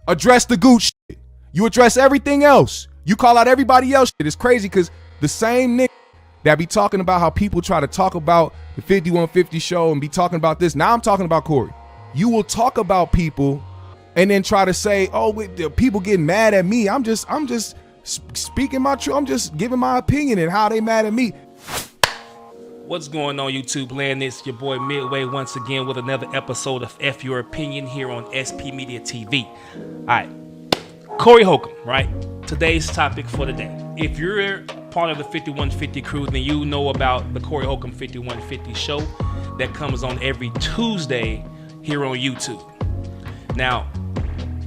address the Gooch shit. You address everything else. You call out everybody else shit. It's crazy because the same nigga that be talking about how people try to talk about the 5150 show and be talking about this. Now I'm talking about Corey. You will talk about people and then try to say, oh, the people getting mad at me. I'm just speaking my truth. I'm just giving my opinion and how they mad at me. What's going on, YouTube land? It's your boy Midway once again with another episode of F Your Opinion here on SPMediaTV. All right, Corey Holcomb, right? Today's topic for the day. If you're part of the 5150 crew, then you know about the Corey Holcomb 5150 show that comes on every Tuesday here on YouTube. Now,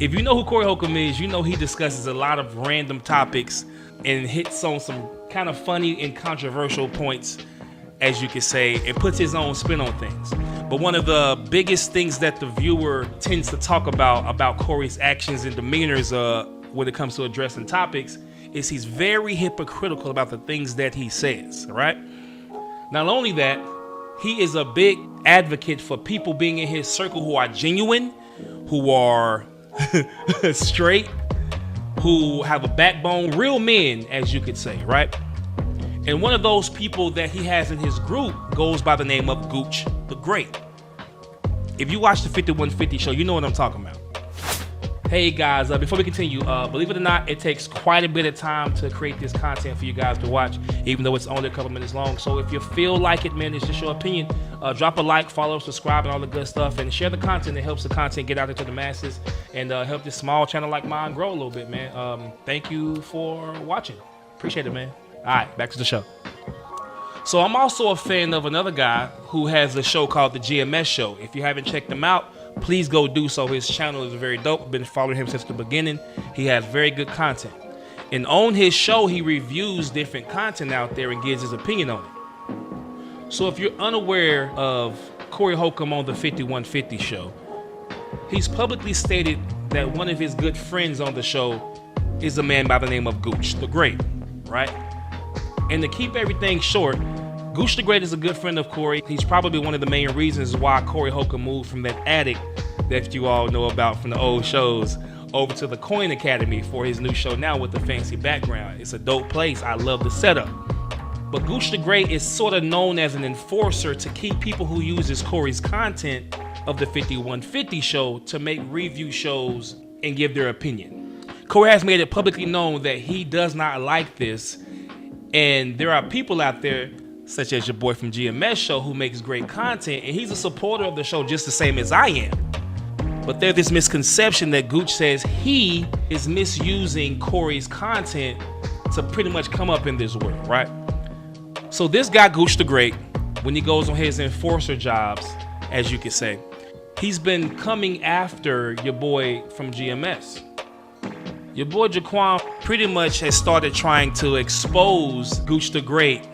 if you know who Corey Holcomb is, you know he discusses a lot of random topics and hits on some kind of funny and controversial points, as you could say, and puts his own spin on things. But one of the biggest things that the viewer tends to talk about Corey's actions and demeanors when it comes to addressing topics is he's very hypocritical about the things that he says, right? Not only that, he is a big advocate for people being in his circle who are genuine, who are straight, who have a backbone, real men, as you could say, right? And one of those people that he has in his group goes by the name of Gooch The Great. If you watch the 5150 show, you know what I'm talking about. Hey guys, before we continue, believe it or not, it takes quite a bit of time to create this content for you guys to watch, even though it's only a couple minutes long. So if you feel like it, man, it's just your opinion, drop a like, follow, subscribe, and all the good stuff, and share the content. It helps the content get out into the masses and help this small channel like mine grow a little bit, man. Thank you for watching. Appreciate it, man. All right, back to the show. So I'm also a fan of another guy who has a show called the GMS Show. If you haven't checked him out, please go do so. His channel is very dope. I've been following him since the beginning. He has very good content. And on his show, he reviews different content out there and gives his opinion on it. So if you're unaware of Corey Holcomb on the 5150 show, he's publicly stated that one of his good friends on the show is a man by the name of Gooch The Great, right? And to keep everything short, Gooch The Great is a good friend of Corey. He's probably one of the main reasons why Corey Holcomb moved from that attic that you all know about from the old shows over to the Coin Academy for his new show now with the fancy background. It's a dope place. I love the setup. But Gooch The Great is sort of known as an enforcer to keep people who uses Corey's content of the 5150 show to make review shows and give their opinion. Corey has made it publicly known that he does not like this. And there are people out there, such as your boy from GMS Show, who makes great content, and he's a supporter of the show just the same as I am. But there's this misconception that Gooch says he is misusing Corey's content to pretty much come up in this world, right? So this guy, Gooch The Great, when he goes on his enforcer jobs, as you could say, he's been coming after your boy from GMS. Your boy Jaquan pretty much has started trying to expose Gooch The Great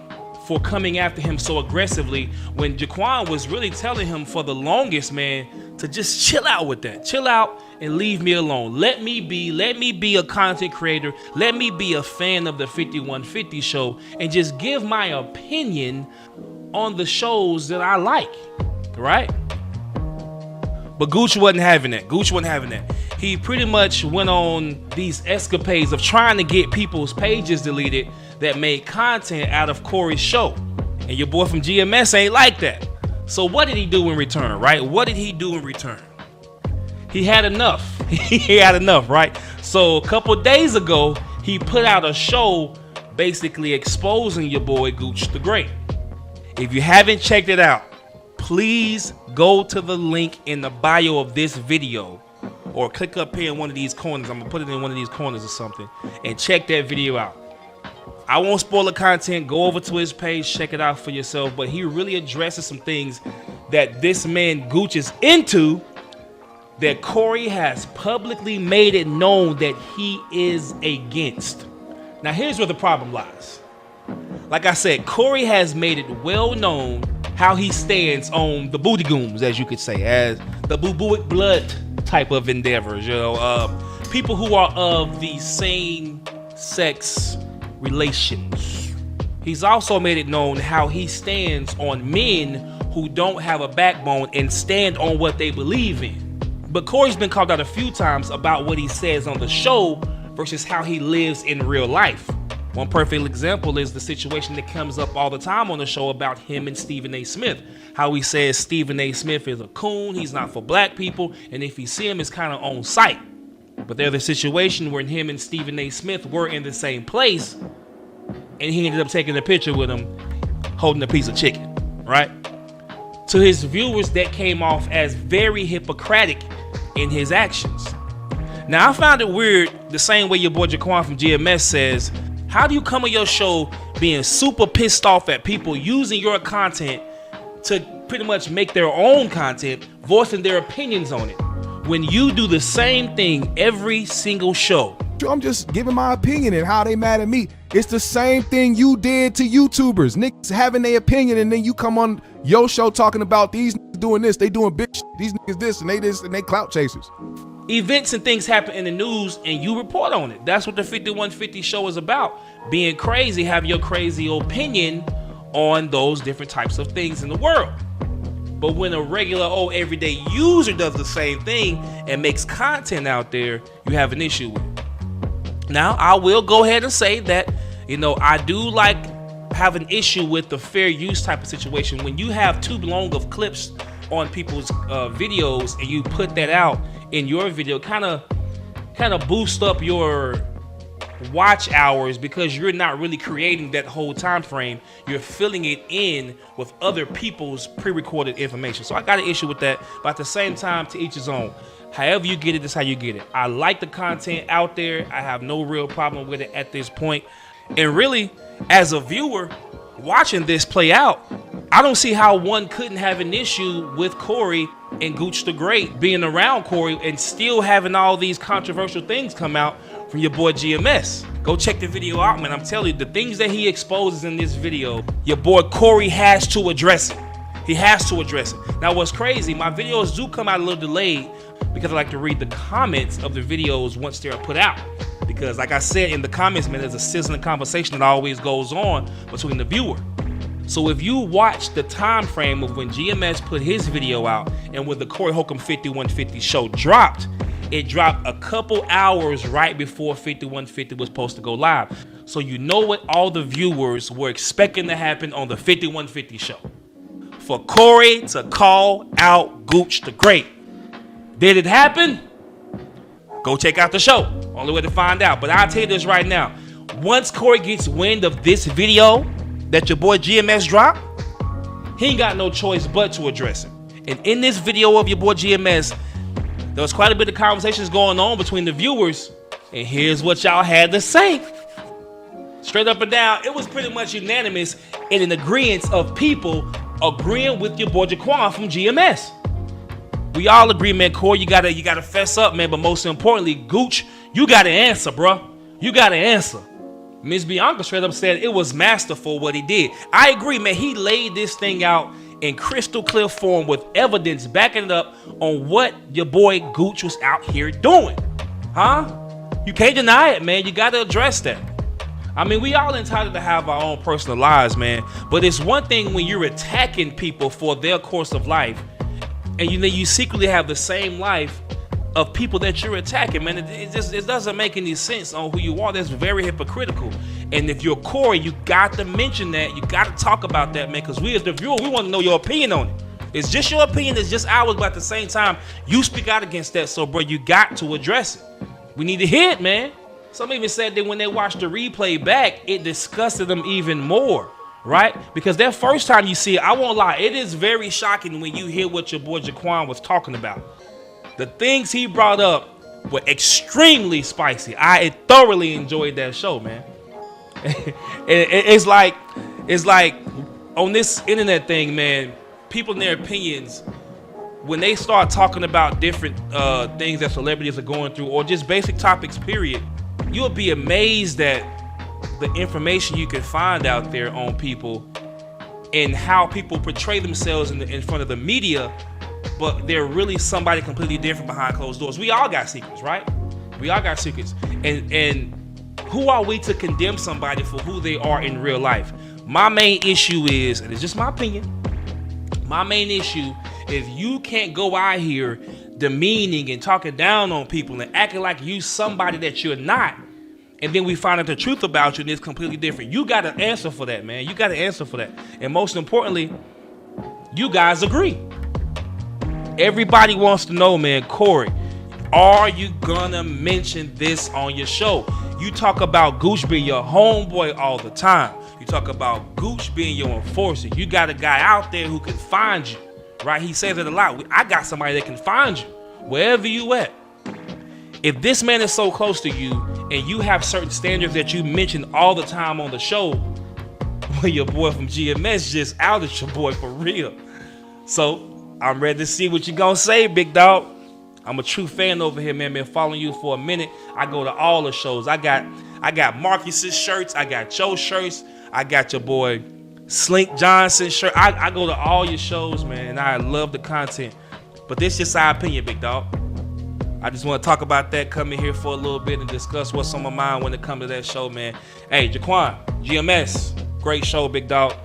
for coming after him so aggressively when Jaquan was really telling him for the longest, man, to just chill out with that. Chill out and leave me alone. Let me be a content creator. Let me be a fan of the 5150 show and just give my opinion on the shows that I like, right? But Gooch wasn't having that. Gooch wasn't having that. He pretty much went on these escapades of trying to get people's pages deleted that made content out of Corey's show. And your boy from GMS ain't like that. So what did he do in return, right? What did he do in return? He had enough. He had enough, right? So a couple days ago, he put out a show basically exposing your boy Gooch The Great. If you haven't checked it out, please go to the link in the bio of this video or click up here in one of these corners. I'm gonna put it in one of these corners or something and check that video out. I won't spoil the content. Go over to his page, check it out for yourself. But he really addresses some things that this man Gooch is into that Corey has publicly made it known that he is against. Now here's where the problem lies. Like I said, Corey has made it well known how he stands on the booty gooms, as you could say, as the boo-booic blood type of endeavors, you know, people who are of the same sex relations. He's also made it known how he stands on men who don't have a backbone and stand on what they believe in. But Corey's been called out a few times about what he says on the show versus how he lives in real life. One perfect example is the situation that comes up all the time on the show about him and Stephen A. Smith. How he says Stephen A. Smith is a coon, he's not for black people, and if you see him, it's kind of on sight. But there's a situation where him and Stephen A. Smith were in the same place, and he ended up taking a picture with him holding a piece of chicken, right? To his viewers, that came off as very Hippocratic in his actions. Now, I found it weird the same way your boy Jaquan from GMS says, how do you come on your show being super pissed off at people using your content to pretty much make their own content, voicing their opinions on it, when you do the same thing every single show? I'm just giving my opinion and how they mad at me. It's the same thing you did to YouTubers. Niggas having their opinion, and then you come on your show talking about these niggas doing this, they doing bitch, these niggas this, and they this, and they clout chasers. Events and things happen in the news and you report on it. That's what the 5150 show is about. Being crazy, having your crazy opinion on those different types of things in the world. But when a regular everyday user does the same thing and makes content out there, you have an issue with it. Now, I will go ahead and say that, I do have an issue with the fair use type of situation. When you have too long of clips on people's videos and you put that out in your video, kind of boost up your watch hours because you're not really creating that whole time frame. You're filling it in with other people's pre-recorded information. So I got an issue with that, but at the same time, to each his own. However you get it, that's how you get it. I like the content out there. I have no real problem with it at this point. And really, as a viewer watching this play out, I don't see how one couldn't have an issue with Corey and Gooch the Great being around Corey and still having all these controversial things come out from your boy GMS. Go check the video out, man. I'm telling you, the things that he exposes in this video, your boy Corey has to address it. He has to address it. Now, what's crazy, my videos do come out a little delayed because I like to read the comments of the videos once they're put out. Because like I said in the comments, man, there's a sizzling conversation that always goes on between the viewer. So if you watch the time frame of when GMS put his video out and when the Corey Holcomb 5150 show dropped, it dropped a couple hours right before 5150 was supposed to go live. So you know what all the viewers were expecting to happen on the 5150 show. For Corey to call out Gooch the Great. Did it happen? Go check out the show. Only way to find out. But I'll tell you this right now. Once Corey gets wind of this video that your boy GMS dropped, he ain't got no choice but to address it. And in this video of your boy GMS, there was quite a bit of conversations going on between the viewers. And here's what y'all had to say. Straight up and down, it was pretty much unanimous in an agreement of people agreeing with your boy Jaquan from GMS. We all agree, man, Corey, you gotta fess up, man. But most importantly, Gooch, you gotta answer, bro. You gotta answer. Miss Bianca straight up said it was masterful what he did. I agree, man. He laid this thing out in crystal clear form with evidence backing it up on what your boy Gooch was out here doing. Huh? You can't deny it, man. You gotta address that. I mean, we all entitled to have our own personal lives, man. But it's one thing when you're attacking people for their course of life, and you secretly have the same life of people that you're attacking, man. It doesn't make any sense on who you are. That's very hypocritical. And if you're Corey, you got to mention that. You got to talk about that, man, because we as the viewer, we want to know your opinion on it. It's just your opinion. It's just ours, but at the same time, you speak out against that. So, bro, you got to address it. We need to hear it, man. Some even said that when they watched the replay back, it disgusted them even more. Right? Because that first time you see it, I won't lie, it is very shocking when you hear what your boy Jaquan was talking about. The things he brought up were extremely spicy. I thoroughly enjoyed that show, man. It's like on this internet thing, man, people in their opinions, when they start talking about different things that celebrities are going through or just basic topics, period, you'll be amazed at the information you can find out there on people and how people portray themselves in front of the media, but they're really somebody completely different behind closed doors. We all got secrets, right? We all got secrets. And who are we to condemn somebody for who they are in real life? My main issue is, and it's just my opinion, my main issue is you can't go out here demeaning and talking down on people and acting like you somebody that you're not, and then we find out the truth about you and it's completely different. You got to answer for that, man. You got to answer for that. And most importantly, you guys agree. Everybody wants to know, man, Corey, are you gonna mention this on your show? You talk about Gooch being your homeboy all the time. You talk about Gooch being your enforcer. You got a guy out there who can find you, right? He says it a lot. I got somebody that can find you wherever you at. If this man is so close to you and you have certain standards that you mention all the time on the show, well, your boy from GMS just outed your boy for real. So I'm ready to see what you gonna say, big dog. I'm a true fan over here, man. Been following you for a minute. I go to all the shows. I got Marcus's shirts. I got Joe's shirts. I got your boy Slink Johnson's shirt. I go to all your shows, man, and I love the content. But this is just our opinion, big dog. I just want to talk about that, come in here for a little bit and discuss what's on my mind when it comes to that show, man. Hey, Jaquan, GMS, great show, big dog.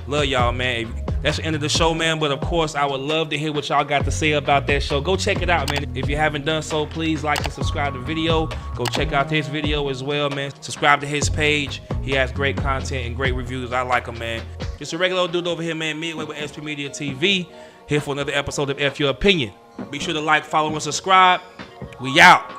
Love y'all, man. That's the end of the show, man. But of course, I would love to hear what y'all got to say about that show. Go check it out, man. If you haven't done so, please like and subscribe to the video. Go check out his video as well, man. Subscribe to his page. He has great content and great reviews. I like him, man. Just a regular old dude over here, man. Midway with SPMediaTV. Here for another episode of F Your Opinion. Be sure to like, follow, and subscribe. We out.